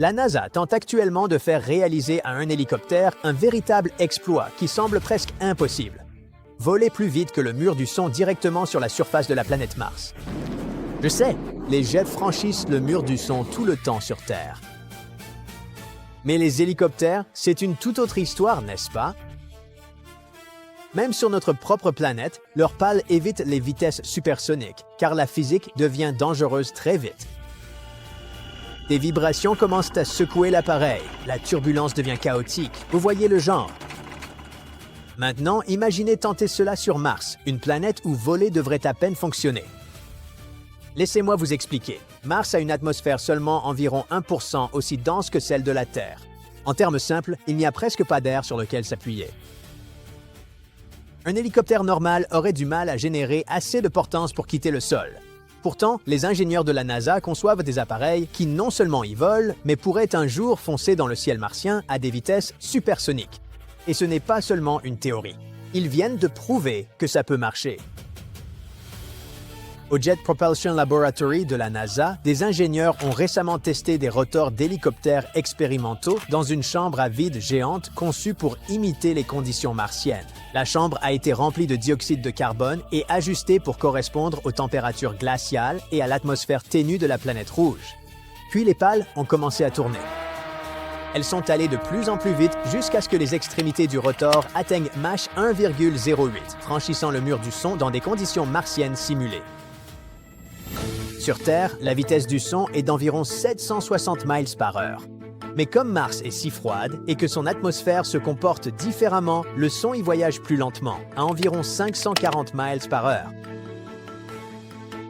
La NASA tente actuellement de faire réaliser à un hélicoptère un véritable exploit qui semble presque impossible. Voler plus vite que le mur du son directement sur la surface de la planète Mars. Je sais, les jets franchissent le mur du son tout le temps sur Terre. Mais les hélicoptères, c'est une toute autre histoire, n'est-ce pas? Même sur notre propre planète, leurs pales évitent les vitesses supersoniques, car la physique devient dangereuse très vite. Des vibrations commencent à secouer l'appareil, la turbulence devient chaotique, vous voyez le genre. Maintenant, imaginez tenter cela sur Mars, une planète où voler devrait à peine fonctionner. Laissez-moi vous expliquer. Mars a une atmosphère seulement environ 1% aussi dense que celle de la Terre. En termes simples, il n'y a presque pas d'air sur lequel s'appuyer. Un hélicoptère normal aurait du mal à générer assez de portance pour quitter le sol. Pourtant, les ingénieurs de la NASA conçoivent des appareils qui non seulement y volent, mais pourraient un jour foncer dans le ciel martien à des vitesses supersoniques. Et ce n'est pas seulement une théorie. Ils viennent de prouver que ça peut marcher. Au Jet Propulsion Laboratory de la NASA, des ingénieurs ont récemment testé des rotors d'hélicoptères expérimentaux dans une chambre à vide géante conçue pour imiter les conditions martiennes. La chambre a été remplie de dioxyde de carbone et ajustée pour correspondre aux températures glaciales et à l'atmosphère ténue de la planète rouge. Puis les pales ont commencé à tourner. Elles sont allées de plus en plus vite jusqu'à ce que les extrémités du rotor atteignent Mach 1,08, franchissant le mur du son dans des conditions martiennes simulées. Sur Terre, la vitesse du son est d'environ 760 miles par heure. Mais comme Mars est si froide et que son atmosphère se comporte différemment, le son y voyage plus lentement, à environ 540 miles par heure.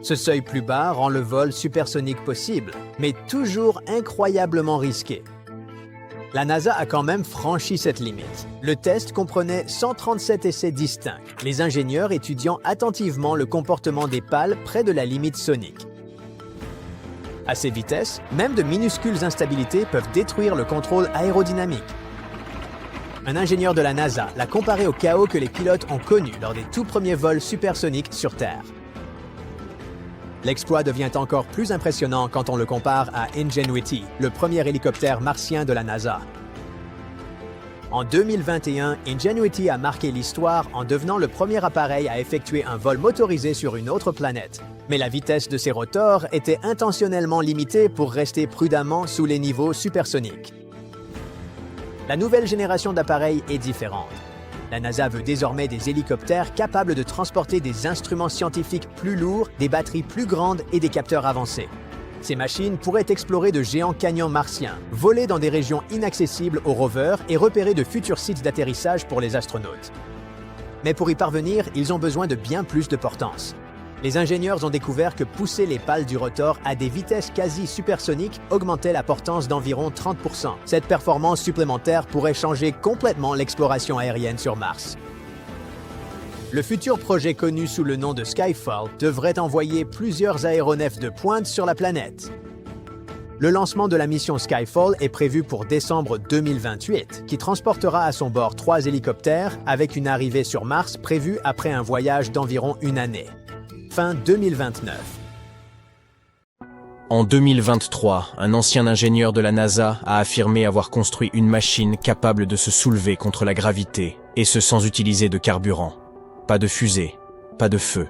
Ce seuil plus bas rend le vol supersonique possible, mais toujours incroyablement risqué. La NASA a quand même franchi cette limite. Le test comprenait 137 essais distincts, les ingénieurs étudiant attentivement le comportement des pales près de la limite sonique. À ces vitesses, même de minuscules instabilités peuvent détruire le contrôle aérodynamique. Un ingénieur de la NASA l'a comparé au chaos que les pilotes ont connu lors des tout premiers vols supersoniques sur Terre. L'exploit devient encore plus impressionnant quand on le compare à Ingenuity, le premier hélicoptère martien de la NASA. En 2021, Ingenuity a marqué l'histoire en devenant le premier appareil à effectuer un vol motorisé sur une autre planète. Mais la vitesse de ses rotors était intentionnellement limitée pour rester prudemment sous les niveaux supersoniques. La nouvelle génération d'appareils est différente. La NASA veut désormais des hélicoptères capables de transporter des instruments scientifiques plus lourds, des batteries plus grandes et des capteurs avancés. Ces machines pourraient explorer de géants canyons martiens, voler dans des régions inaccessibles aux rovers et repérer de futurs sites d'atterrissage pour les astronautes. Mais pour y parvenir, ils ont besoin de bien plus de portance. Les ingénieurs ont découvert que pousser les pales du rotor à des vitesses quasi supersoniques augmentait la portance d'environ 30%. Cette performance supplémentaire pourrait changer complètement l'exploration aérienne sur Mars. Le futur projet connu sous le nom de Skyfall devrait envoyer plusieurs aéronefs de pointe sur la planète. Le lancement de la mission Skyfall est prévu pour décembre 2028, qui transportera à son bord 3 hélicoptères avec une arrivée sur Mars prévue après un voyage d'environ une année. Fin 2029. En 2023, un ancien ingénieur de la NASA a affirmé avoir construit une machine capable de se soulever contre la gravité, et ce sans utiliser de carburant. Pas de fusée, pas de feu,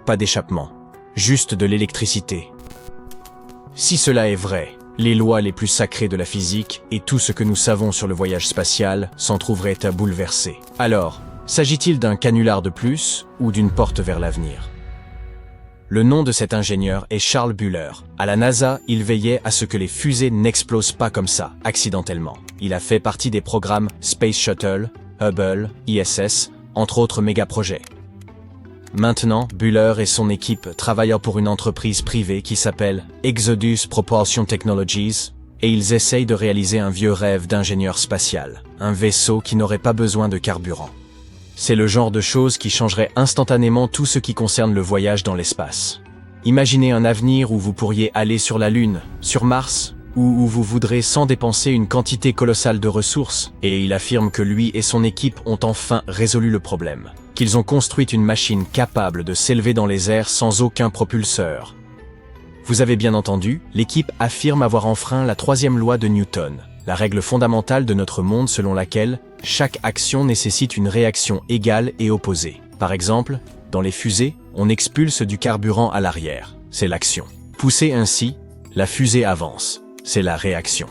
pas d'échappement, juste de l'électricité. Si cela est vrai, les lois les plus sacrées de la physique et tout ce que nous savons sur le voyage spatial s'en trouveraient à bouleverser. Alors, s'agit-il d'un canular de plus ou d'une porte vers l'avenir ? Le nom de cet ingénieur est Charles Buller. À la NASA, il veillait à ce que les fusées n'explosent pas comme ça, accidentellement. Il a fait partie des programmes Space Shuttle, Hubble, ISS, entre autres méga-projets. Maintenant, Buller et son équipe travaillent pour une entreprise privée qui s'appelle Exodus Propulsion Technologies, et ils essayent de réaliser un vieux rêve d'ingénieur spatial, un vaisseau qui n'aurait pas besoin de carburant. C'est le genre de choses qui changerait instantanément tout ce qui concerne le voyage dans l'espace. Imaginez un avenir où vous pourriez aller sur la Lune, sur Mars, ou où vous voudrez sans dépenser une quantité colossale de ressources, et il affirme que lui et son équipe ont enfin résolu le problème, qu'ils ont construit une machine capable de s'élever dans les airs sans aucun propulseur. Vous avez bien entendu, l'équipe affirme avoir enfreint la troisième loi de Newton, la règle fondamentale de notre monde selon laquelle chaque action nécessite une réaction égale et opposée. Par exemple, dans les fusées, on expulse du carburant à l'arrière, c'est l'action. Poussée ainsi, la fusée avance, c'est la réaction.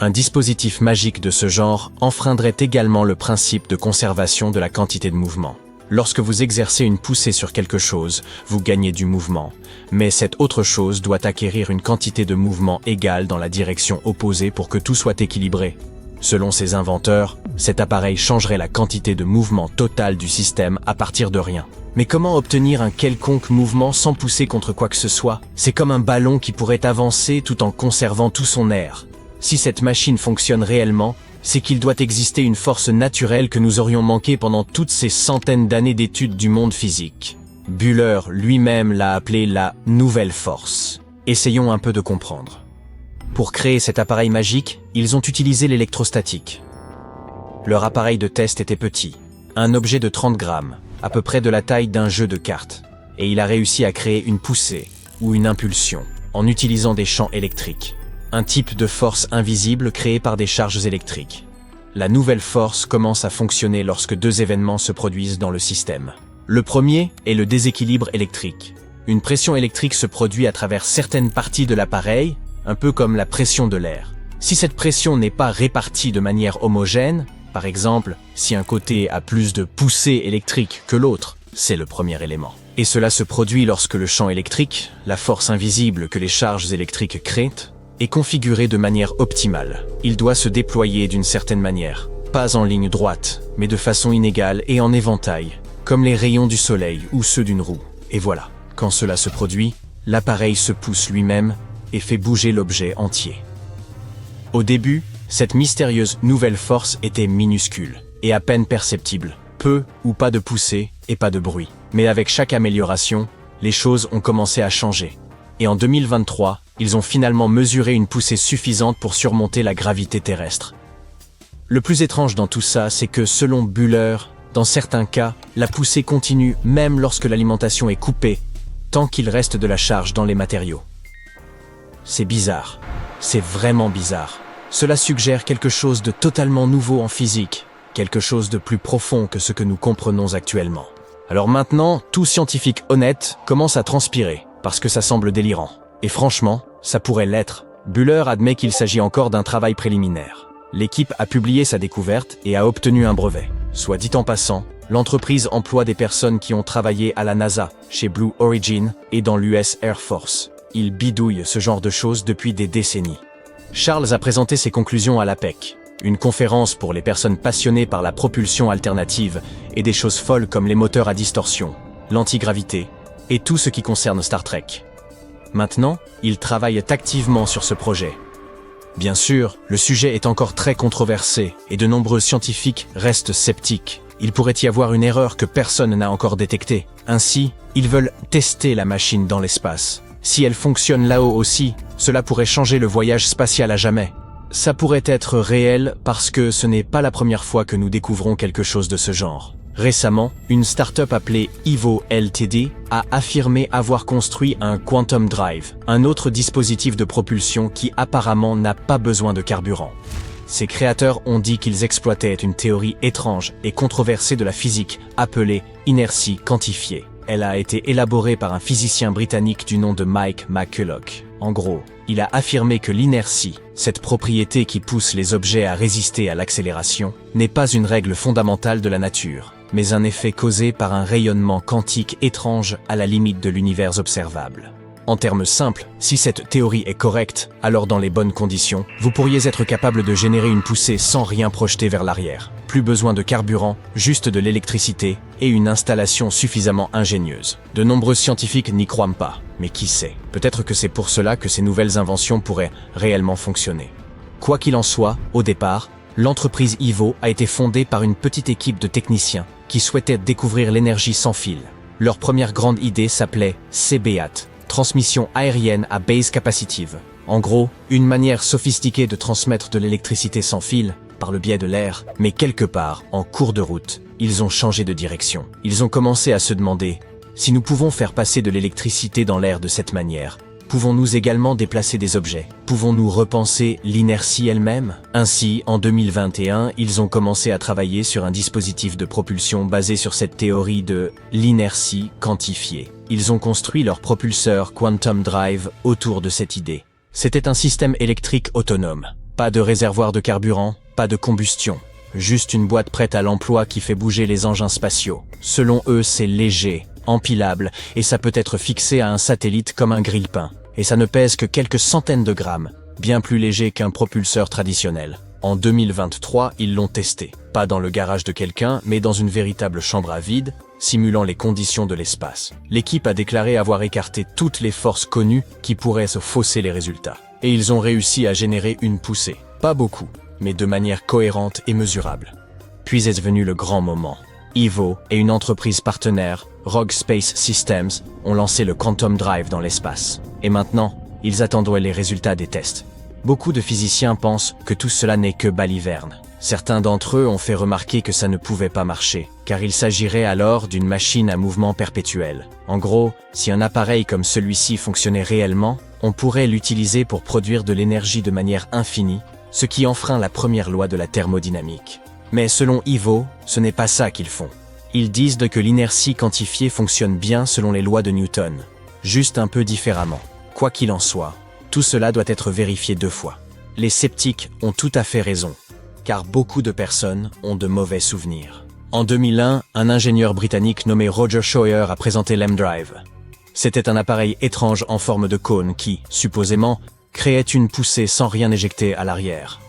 Un dispositif magique de ce genre enfreindrait également le principe de conservation de la quantité de mouvement. Lorsque vous exercez une poussée sur quelque chose, vous gagnez du mouvement, mais cette autre chose doit acquérir une quantité de mouvement égale dans la direction opposée pour que tout soit équilibré. Selon ses inventeurs, cet appareil changerait la quantité de mouvement total du système à partir de rien. Mais comment obtenir un quelconque mouvement sans pousser contre quoi que ce soit? C'est comme un ballon qui pourrait avancer tout en conservant tout son air. Si cette machine fonctionne réellement, c'est qu'il doit exister une force naturelle que nous aurions manquée pendant toutes ces centaines d'années d'études du monde physique. Bühler lui-même l'a appelée la nouvelle force. Essayons un peu de comprendre. Pour créer cet appareil magique, ils ont utilisé l'électrostatique. Leur appareil de test était petit, un objet de 30 grammes, à peu près de la taille d'un jeu de cartes, et il a réussi à créer une poussée, ou une impulsion, en utilisant des champs électriques. Un type de force invisible créé par des charges électriques. La nouvelle force commence à fonctionner lorsque deux événements se produisent dans le système. Le premier est le déséquilibre électrique. Une pression électrique se produit à travers certaines parties de l'appareil, un peu comme la pression de l'air. Si cette pression n'est pas répartie de manière homogène, par exemple, si un côté a plus de poussée électrique que l'autre, c'est le premier élément. Et cela se produit lorsque le champ électrique, la force invisible que les charges électriques créent, est configuré de manière optimale. Il doit se déployer d'une certaine manière, pas en ligne droite, mais de façon inégale et en éventail, comme les rayons du soleil ou ceux d'une roue. Et voilà, quand cela se produit, l'appareil se pousse lui-même et fait bouger l'objet entier. Au début, cette mystérieuse nouvelle force était minuscule et à peine perceptible, peu ou pas de poussée et pas de bruit. Mais avec chaque amélioration, les choses ont commencé à changer. Et en 2023, ils ont finalement mesuré une poussée suffisante pour surmonter la gravité terrestre. Le plus étrange dans tout ça, c'est que selon Bühler, dans certains cas, la poussée continue même lorsque l'alimentation est coupée, tant qu'il reste de la charge dans les matériaux. C'est bizarre. C'est vraiment bizarre. Cela suggère quelque chose de totalement nouveau en physique, quelque chose de plus profond que ce que nous comprenons actuellement. Alors maintenant, tout scientifique honnête commence à transpirer, parce que ça semble délirant. Et franchement, ça pourrait l'être. Bühler admet qu'il s'agit encore d'un travail préliminaire. L'équipe a publié sa découverte et a obtenu un brevet. Soit dit en passant, l'entreprise emploie des personnes qui ont travaillé à la NASA, chez Blue Origin et dans l'US Air Force. Ils bidouillent ce genre de choses depuis des décennies. Charles a présenté ses conclusions à l'APEC, une conférence pour les personnes passionnées par la propulsion alternative et des choses folles comme les moteurs à distorsion, l'antigravité et tout ce qui concerne Star Trek. Maintenant, ils travaillent activement sur ce projet. Bien sûr, le sujet est encore très controversé et de nombreux scientifiques restent sceptiques. Il pourrait y avoir une erreur que personne n'a encore détectée. Ainsi, ils veulent tester la machine dans l'espace. Si elle fonctionne là-haut aussi, cela pourrait changer le voyage spatial à jamais. Ça pourrait être réel parce que ce n'est pas la première fois que nous découvrons quelque chose de ce genre. Récemment, une start-up appelée Evo Ltd a affirmé avoir construit un Quantum Drive, un autre dispositif de propulsion qui apparemment n'a pas besoin de carburant. Ses créateurs ont dit qu'ils exploitaient une théorie étrange et controversée de la physique appelée inertie quantifiée. Elle a été élaborée par un physicien britannique du nom de Mike McCulloch. En gros, il a affirmé que l'inertie, cette propriété qui pousse les objets à résister à l'accélération, n'est pas une règle fondamentale de la nature, mais un effet causé par un rayonnement quantique étrange à la limite de l'univers observable. En termes simples, si cette théorie est correcte, alors dans les bonnes conditions, vous pourriez être capable de générer une poussée sans rien projeter vers l'arrière. Plus besoin de carburant, juste de l'électricité et une installation suffisamment ingénieuse. De nombreux scientifiques n'y croient pas, mais qui sait? Peut-être que c'est pour cela que ces nouvelles inventions pourraient réellement fonctionner. Quoi qu'il en soit, au départ, l'entreprise Evo a été fondée par une petite équipe de techniciens qui souhaitaient découvrir l'énergie sans fil. Leur première grande idée s'appelait CBAT, transmission aérienne à base capacitive. En gros, une manière sophistiquée de transmettre de l'électricité sans fil, par le biais de l'air, mais quelque part, en cours de route, ils ont changé de direction. Ils ont commencé à se demander, si nous pouvons faire passer de l'électricité dans l'air de cette manière, Pouvons-nous également déplacer des objets? Pouvons-nous repenser l'inertie elle-même? Ainsi, en 2021, ils ont commencé à travailler sur un dispositif de propulsion basé sur cette théorie de l'inertie quantifiée. Ils ont construit leur propulseur Quantum Drive autour de cette idée. C'était un système électrique autonome. Pas de réservoir de carburant, pas de combustion. Juste une boîte prête à l'emploi qui fait bouger les engins spatiaux. Selon eux, c'est léger, empilable, et ça peut être fixé à un satellite comme un grille-pain. Et ça ne pèse que quelques centaines de grammes, bien plus léger qu'un propulseur traditionnel. En 2023, ils l'ont testé. Pas dans le garage de quelqu'un, mais dans une véritable chambre à vide, simulant les conditions de l'espace. L'équipe a déclaré avoir écarté toutes les forces connues qui pourraient se fausser les résultats. Et ils ont réussi à générer une poussée. Pas beaucoup, mais de manière cohérente et mesurable. Puis est venu le grand moment. Evo et une entreprise partenaire, Rogue Space Systems, ont lancé le Quantum Drive dans l'espace. Et maintenant, ils attendent les résultats des tests. Beaucoup de physiciens pensent que tout cela n'est que baliverne. Certains d'entre eux ont fait remarquer que ça ne pouvait pas marcher, car il s'agirait alors d'une machine à mouvement perpétuel. En gros, si un appareil comme celui-ci fonctionnait réellement, on pourrait l'utiliser pour produire de l'énergie de manière infinie, ce qui enfreint la première loi de la thermodynamique. Mais selon Evo, ce n'est pas ça qu'ils font. Ils disent que l'inertie quantifiée fonctionne bien selon les lois de Newton, juste un peu différemment. Quoi qu'il en soit, tout cela doit être vérifié 2 fois. Les sceptiques ont tout à fait raison, car beaucoup de personnes ont de mauvais souvenirs. En 2001, un ingénieur britannique nommé Roger Shawyer a présenté l'M-Drive. C'était un appareil étrange en forme de cône qui, supposément, créait une poussée sans rien éjecter à l'arrière.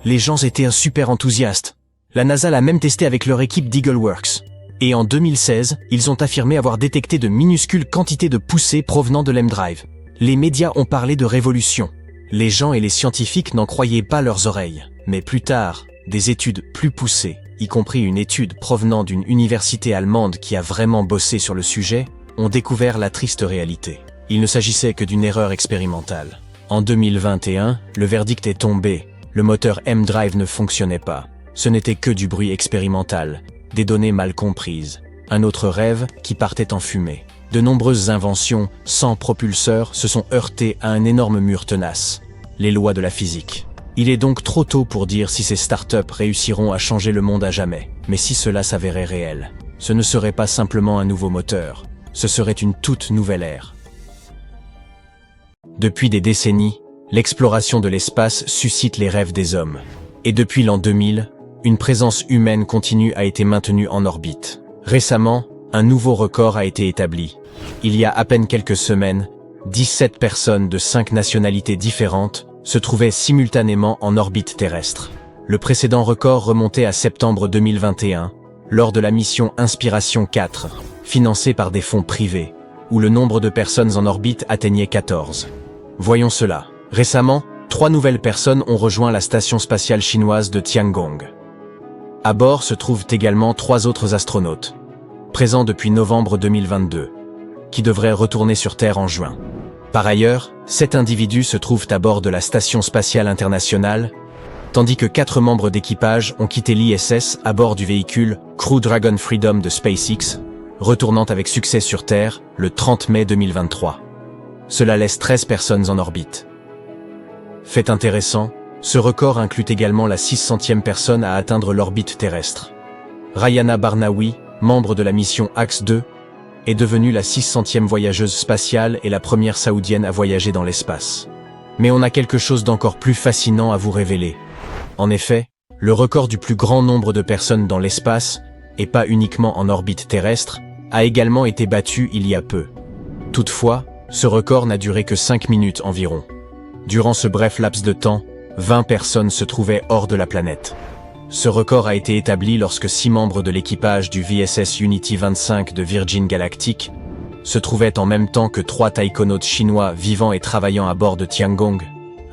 Les gens étaient super enthousiastes. La NASA l'a même testé avec leur équipe d'EagleWorks. Et en 2016, ils ont affirmé avoir détecté de minuscules quantités de poussées provenant de l'M-Drive. Les médias ont parlé de révolution. Les gens et les scientifiques n'en croyaient pas leurs oreilles. Mais plus tard, des études plus poussées, y compris une étude provenant d'une université allemande qui a vraiment bossé sur le sujet, ont découvert la triste réalité. Il ne s'agissait que d'une erreur expérimentale. En 2021, le verdict est tombé. Le moteur M-Drive ne fonctionnait pas. Ce n'était que du bruit expérimental, des données mal comprises, un autre rêve qui partait en fumée. De nombreuses inventions, sans propulseur, se sont heurtées à un énorme mur tenace, les lois de la physique. Il est donc trop tôt pour dire si ces startups réussiront à changer le monde à jamais. Mais si cela s'avérait réel, ce ne serait pas simplement un nouveau moteur, ce serait une toute nouvelle ère. Depuis des décennies, l'exploration de l'espace suscite les rêves des hommes. Et depuis l'an 2000, une présence humaine continue a été maintenue en orbite. Récemment, un nouveau record a été établi. Il y a à peine quelques semaines, 17 personnes de 5 nationalités différentes se trouvaient simultanément en orbite terrestre. Le précédent record remontait à septembre 2021, lors de la mission Inspiration 4, financée par des fonds privés, où le nombre de personnes en orbite atteignait 14. Voyons cela. Récemment, 3 nouvelles personnes ont rejoint la station spatiale chinoise de Tiangong. À bord se trouvent également 3 autres astronautes, présents depuis novembre 2022, qui devraient retourner sur Terre en juin. Par ailleurs, 7 individus se trouvent à bord de la Station spatiale internationale, tandis que 4 membres d'équipage ont quitté l'ISS à bord du véhicule Crew Dragon Freedom de SpaceX, retournant avec succès sur Terre le 30 mai 2023. Cela laisse 13 personnes en orbite. Fait intéressant, ce record inclut également la 600e personne à atteindre l'orbite terrestre. Rayana Barnaoui, membre de la mission Axe-2, est devenue la 600e voyageuse spatiale et la première saoudienne à voyager dans l'espace. Mais on a quelque chose d'encore plus fascinant à vous révéler. En effet, le record du plus grand nombre de personnes dans l'espace, et pas uniquement en orbite terrestre, a également été battu il y a peu. Toutefois, ce record n'a duré que 5 minutes environ. Durant ce bref laps de temps, 20 personnes se trouvaient hors de la planète. Ce record a été établi lorsque 6 membres de l'équipage du VSS Unity 25 de Virgin Galactic se trouvaient en même temps que 3 taïkonautes chinois vivant et travaillant à bord de Tiangong,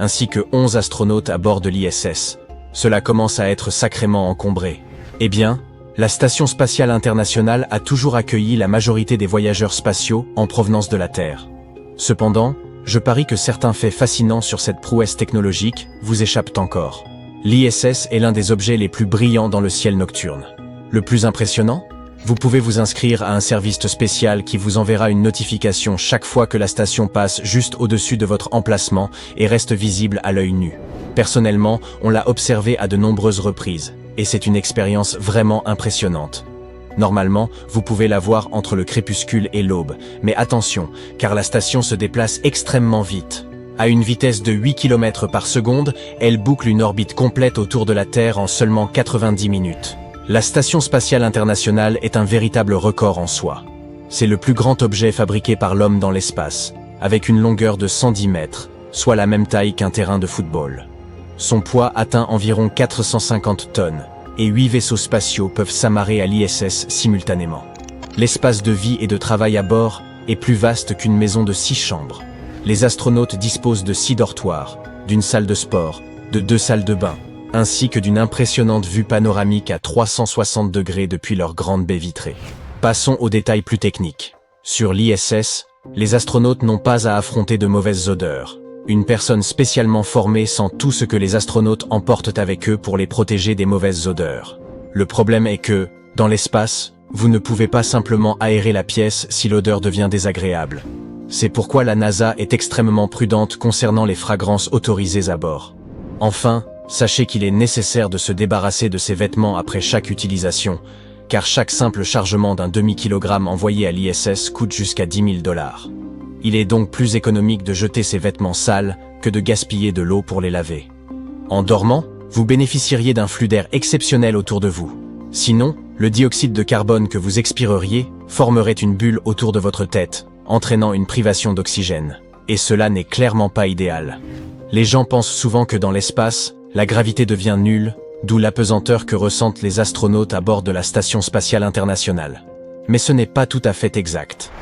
ainsi que 11 astronautes à bord de l'ISS. Cela commence à être sacrément encombré. Eh bien, la Station spatiale internationale a toujours accueilli la majorité des voyageurs spatiaux en provenance de la Terre. Cependant, je parie que certains faits fascinants sur cette prouesse technologique vous échappent encore. L'ISS est l'un des objets les plus brillants dans le ciel nocturne. Le plus impressionnant? Vous pouvez vous inscrire à un service spécial qui vous enverra une notification chaque fois que la station passe juste au-dessus de votre emplacement et reste visible à l'œil nu. Personnellement, on l'a observé à de nombreuses reprises, et c'est une expérience vraiment impressionnante. Normalement, vous pouvez la voir entre le crépuscule et l'aube, mais attention, car la station se déplace extrêmement vite. À une vitesse de 8 km par seconde, elle boucle une orbite complète autour de la Terre en seulement 90 minutes. La Station spatiale internationale est un véritable record en soi. C'est le plus grand objet fabriqué par l'homme dans l'espace, avec une longueur de 110 mètres, soit la même taille qu'un terrain de football. Son poids atteint environ 450 tonnes, et 8 vaisseaux spatiaux peuvent s'amarrer à l'ISS simultanément. L'espace de vie et de travail à bord est plus vaste qu'une maison de 6 chambres. Les astronautes disposent de 6 dortoirs, d'une salle de sport, de 2 salles de bain, ainsi que d'une impressionnante vue panoramique à 360 degrés depuis leur grande baie vitrée. Passons aux détails plus techniques. Sur l'ISS, les astronautes n'ont pas à affronter de mauvaises odeurs. Une personne spécialement formée sent tout ce que les astronautes emportent avec eux pour les protéger des mauvaises odeurs. Le problème est que, dans l'espace, vous ne pouvez pas simplement aérer la pièce si l'odeur devient désagréable. C'est pourquoi la NASA est extrêmement prudente concernant les fragrances autorisées à bord. Enfin, sachez qu'il est nécessaire de se débarrasser de ces vêtements après chaque utilisation, car chaque simple chargement d'un demi-kilogramme envoyé à l'ISS coûte jusqu'à $10 000. Il est donc plus économique de jeter ces vêtements sales que de gaspiller de l'eau pour les laver. En dormant, vous bénéficieriez d'un flux d'air exceptionnel autour de vous. Sinon, le dioxyde de carbone que vous expireriez formerait une bulle autour de votre tête, entraînant une privation d'oxygène. Et cela n'est clairement pas idéal. Les gens pensent souvent que dans l'espace, la gravité devient nulle, d'où l'apesanteur que ressentent les astronautes à bord de la Station spatiale internationale. Mais ce n'est pas tout à fait exact.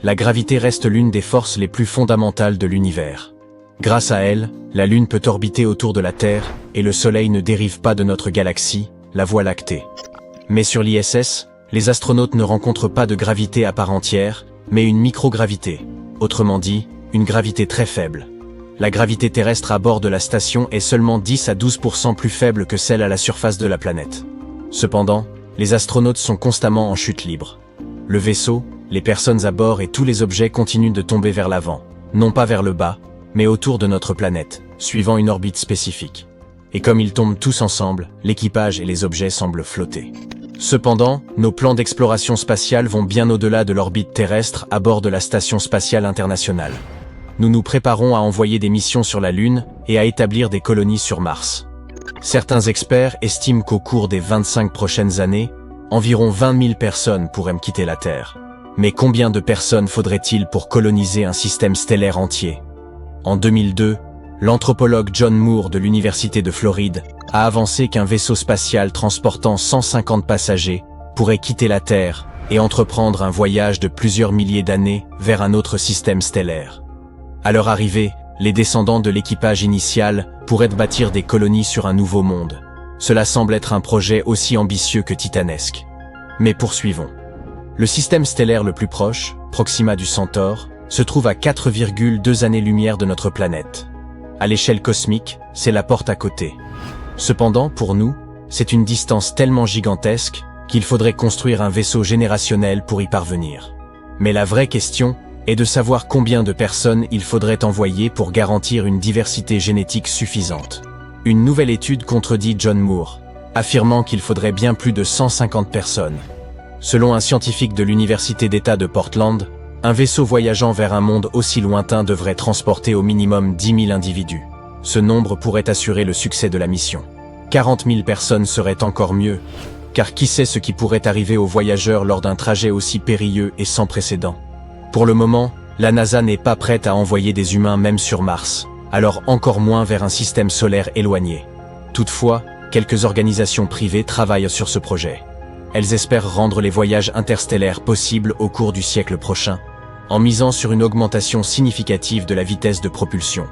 La gravité reste l'une des forces les plus fondamentales de l'univers. Grâce à elle, la Lune peut orbiter autour de la Terre, et le Soleil ne dérive pas de notre galaxie, la Voie lactée. Mais sur l'ISS, les astronautes ne rencontrent pas de gravité à part entière, mais une microgravité, autrement dit, une gravité très faible. La gravité terrestre à bord de la station est seulement 10 à 12% plus faible que celle à la surface de la planète. Cependant, les astronautes sont constamment en chute libre. Le vaisseau, les personnes à bord et tous les objets continuent de tomber vers l'avant, non pas vers le bas, mais autour de notre planète, suivant une orbite spécifique. Et comme ils tombent tous ensemble, l'équipage et les objets semblent flotter. Cependant, nos plans d'exploration spatiale vont bien au-delà de l'orbite terrestre à bord de la Station spatiale internationale. Nous nous préparons à envoyer des missions sur la Lune et à établir des colonies sur Mars. Certains experts estiment qu'au cours des 25 prochaines années, environ 20 000 personnes pourraient quitter la Terre. Mais combien de personnes faudrait-il pour coloniser un système stellaire entier? En 2002, l'anthropologue John Moore de l'Université de Floride a avancé qu'un vaisseau spatial transportant 150 passagers pourrait quitter la Terre et entreprendre un voyage de plusieurs milliers d'années vers un autre système stellaire. À leur arrivée, les descendants de l'équipage initial pourraient bâtir des colonies sur un nouveau monde. Cela semble être un projet aussi ambitieux que titanesque. Mais poursuivons. Le système stellaire le plus proche, Proxima du Centaure, se trouve à 4,2 années-lumière de notre planète. À l'échelle cosmique, c'est la porte à côté. Cependant, pour nous, c'est une distance tellement gigantesque qu'il faudrait construire un vaisseau générationnel pour y parvenir. Mais la vraie question est de savoir combien de personnes il faudrait envoyer pour garantir une diversité génétique suffisante. Une nouvelle étude contredit John Moore, affirmant qu'il faudrait bien plus de 150 personnes. Selon un scientifique de l'Université d'État de Portland, un vaisseau voyageant vers un monde aussi lointain devrait transporter au minimum 10 000 individus. Ce nombre pourrait assurer le succès de la mission. 40 000 personnes seraient encore mieux, car qui sait ce qui pourrait arriver aux voyageurs lors d'un trajet aussi périlleux et sans précédent. Pour le moment, la NASA n'est pas prête à envoyer des humains même sur Mars, alors encore moins vers un système solaire éloigné. Toutefois, quelques organisations privées travaillent sur ce projet. Elles espèrent rendre les voyages interstellaires possibles au cours du siècle prochain, en misant sur une augmentation significative de la vitesse de propulsion,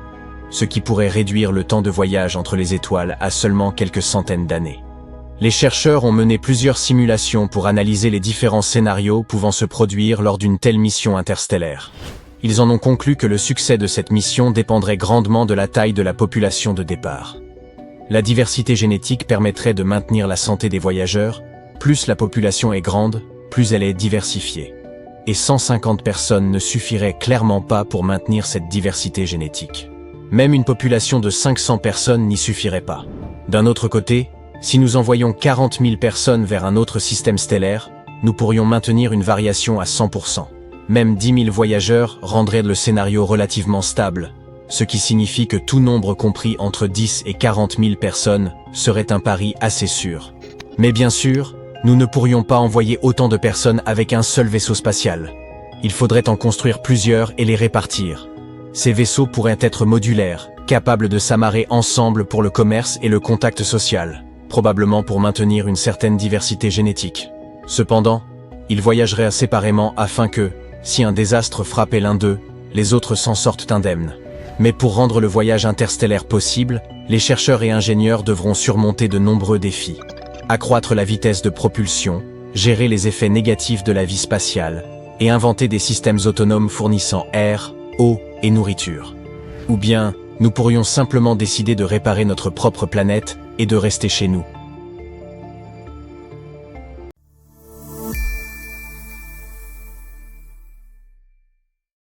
ce qui pourrait réduire le temps de voyage entre les étoiles à seulement quelques centaines d'années. Les chercheurs ont mené plusieurs simulations pour analyser les différents scénarios pouvant se produire lors d'une telle mission interstellaire. Ils en ont conclu que le succès de cette mission dépendrait grandement de la taille de la population de départ. La diversité génétique permettrait de maintenir la santé des voyageurs. Plus la population est grande, plus elle est diversifiée. Et 150 personnes ne suffiraient clairement pas pour maintenir cette diversité génétique. Même une population de 500 personnes n'y suffirait pas. D'un autre côté, si nous envoyons 40 000 personnes vers un autre système stellaire, nous pourrions maintenir une variation à 100%. Même 10 000 voyageurs rendraient le scénario relativement stable, ce qui signifie que tout nombre compris entre 10 et 40 000 personnes serait un pari assez sûr. Mais bien sûr, nous ne pourrions pas envoyer autant de personnes avec un seul vaisseau spatial. Il faudrait en construire plusieurs et les répartir. Ces vaisseaux pourraient être modulaires, capables de s'amarrer ensemble pour le commerce et le contact social, probablement pour maintenir une certaine diversité génétique. Cependant, ils voyageraient séparément afin que, si un désastre frappait l'un d'eux, les autres s'en sortent indemnes. Mais pour rendre le voyage interstellaire possible, les chercheurs et ingénieurs devront surmonter de nombreux défis. Accroître la vitesse de propulsion, gérer les effets négatifs de la vie spatiale, et inventer des systèmes autonomes fournissant air, eau et nourriture. Ou bien, nous pourrions simplement décider de réparer notre propre planète et de rester chez nous.